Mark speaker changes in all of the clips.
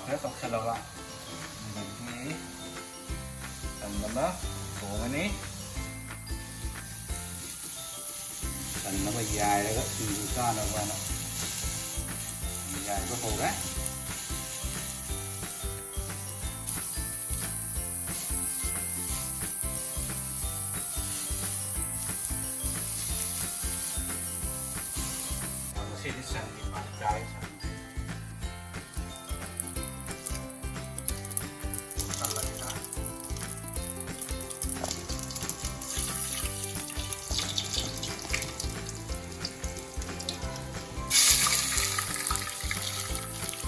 Speaker 1: ꯈꯔ ꯇꯧꯁꯜꯂꯕ ꯑꯗꯒꯤ ꯁꯟ ꯑꯃ ꯊꯣꯡꯉꯅꯤ ꯁꯟ ꯑꯃ ꯌꯥꯏꯔꯒ ꯁꯤꯡꯖꯨ ꯆꯥꯅꯕꯅ ꯌꯥꯏꯕ ꯍꯧꯔꯦ ꯉꯁꯤꯗꯤ ꯁꯟꯒꯤ ꯄꯥꯛ ꯆꯥꯏ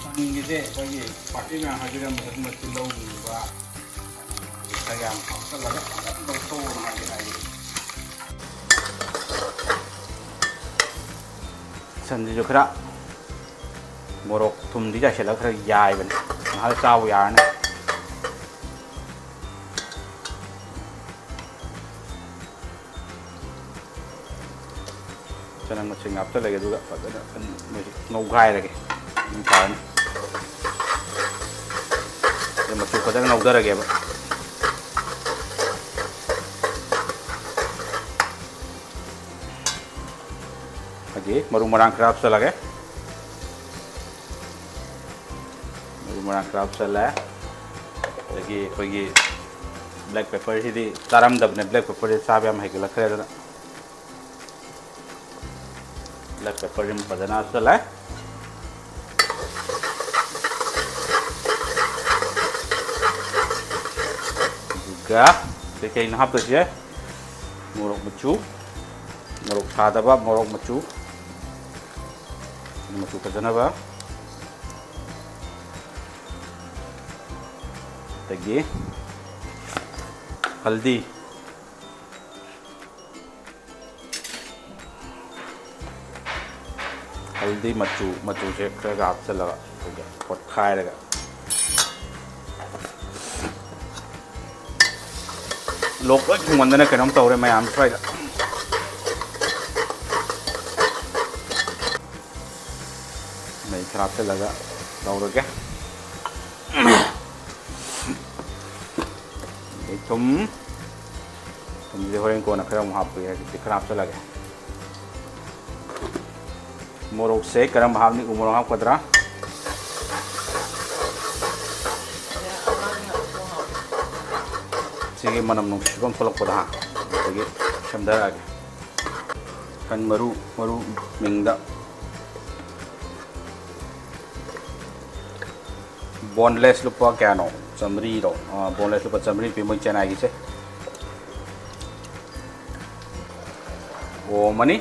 Speaker 1: ꯁꯟꯒꯤꯁꯦ ꯑꯩꯈꯣꯏꯒꯤ ꯄꯥꯔꯇꯤ ꯃꯌꯥꯝ ꯍꯥꯏꯕꯤꯔꯝꯕꯗ ꯇꯤꯜꯍꯧꯒꯨꯝꯕ ꯈꯔ ꯌꯥꯝ ꯍꯥꯞꯆꯜꯂꯒ ꯐꯖꯅ ꯂꯧꯊꯣꯛꯑꯣ ꯍꯥꯏꯗꯤ ꯁꯟꯁꯤꯁꯨ ꯈꯔ ꯃꯣꯔꯣꯛ ꯊꯨꯝꯗꯤ ꯆꯥꯏꯁꯤꯜꯂꯒ ꯈꯔ ꯌꯥꯏꯕꯅꯦ ꯉꯥꯏꯍꯥꯛ ꯆꯥꯕ ꯌꯥꯔꯅꯤ ꯆꯅꯝ ꯃꯁꯤꯡ ꯍꯥꯞꯆꯜꯂꯒꯦ ꯑꯗꯨꯒ ꯐꯖꯅ ꯉꯧꯈꯥꯏꯔꯒꯦ ꯑꯗꯨꯝ ꯐꯔꯅꯤ ꯃꯆꯨ ꯐꯖꯅ ꯉꯧꯊꯔꯒꯦꯕ ꯑꯗꯒꯤ ꯃꯔꯨ ꯃꯔꯥꯡ ꯈꯔ ꯍꯥꯞꯆꯜꯂꯒꯦ ꯃꯔꯨ ꯃꯔꯥꯡ ꯈꯔ ꯍꯥꯞꯆꯜꯂꯦ ꯑꯗꯒꯤ ꯑꯩꯈꯣꯏꯒꯤ ꯕ꯭ꯂꯦꯛ ꯄꯦꯄꯔꯁꯤꯗꯤ ꯆꯥꯔꯝꯗꯕꯅꯦ ꯕ꯭ꯂꯦꯛ ꯄꯦꯄꯔꯁꯤ ꯆꯥꯕ ꯌꯥꯝ ꯍꯩꯒꯠꯂꯛꯈ꯭ꯔꯦ ꯑꯗꯨꯅ ब्लैक पेपर फजना चला कई हापसे मोरक मचू मोरक सादब मोरक मचू मचू फजनब हल्दी हल्दी मचू मचू से खर हापचल खायर लोक थोंगन कम तौर मैम स्वाद नहीं खर हापचल तौरगे थुम थुमसे होरें कोना खर हापे खर हापचलगे मोरक से करम हापनी मोरक हापकद्रा सिगे मनम नुसिबम थोलकपदा अदगी सेमदरागे सन मरु मरु मिंगदा बोनलेस लुपा क्यानो चमरी रो बोनलेस लुपा चमरी पे मोय चेनागी से ओ मनी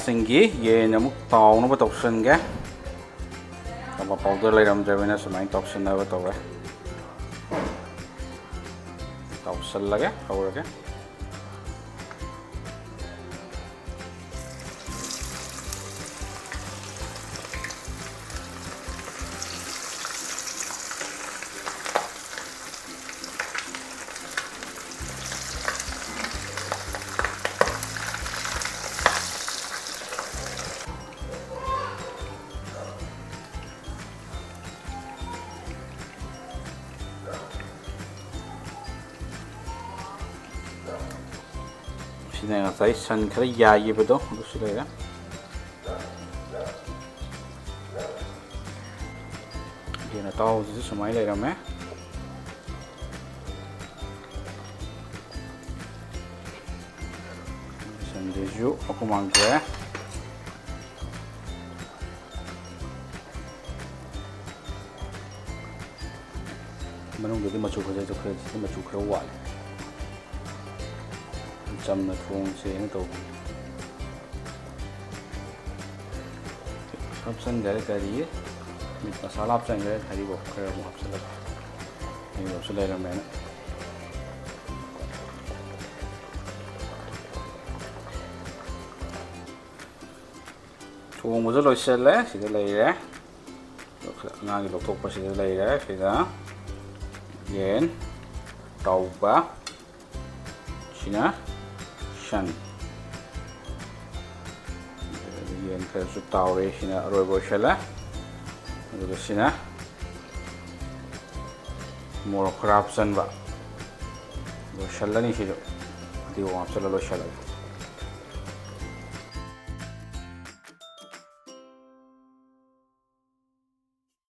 Speaker 1: सिंगी ये नमुक ताउनब तौसनगे तब पाउडर लेरमद्रबना सुमाय तौसनब तौवे तौसलगे हौरगे सन खर याइबदो लेर गेन ताउजी सुमाय लेरमे संदेजु अकुमांगे मनुंगदि मचु खजे खरे मचु खर वाले चमना थोंग से तो हापसन गरे करिए मिट मसाला हापसन गरे खरी वो खरे हापसन ये हापसन लेर मैंने थोंग मुझे लोइसले सिदा लेरे नागी लोथोकप सिदा लेरे सिदा येन ꯇꯧꯕ ꯁꯤꯅ ꯁꯟ ꯌꯦꯟ ꯈꯔꯁꯨ ꯇꯥꯎꯔꯦ ꯁꯤꯅ ꯑꯔꯣꯏꯕ ꯑꯣꯏꯁꯜꯂꯦ ꯑꯗꯨꯒ ꯁꯤꯅ ꯃꯣꯔꯣꯛ ꯈꯔ ꯍꯥꯞꯆꯟꯕ ꯂꯣꯏꯁꯜꯂꯅꯤ ꯁꯤꯁꯨ ꯑꯗꯨꯒ ꯍꯥꯞꯆꯜꯂ ꯂꯣꯏꯁꯜꯂꯒꯦ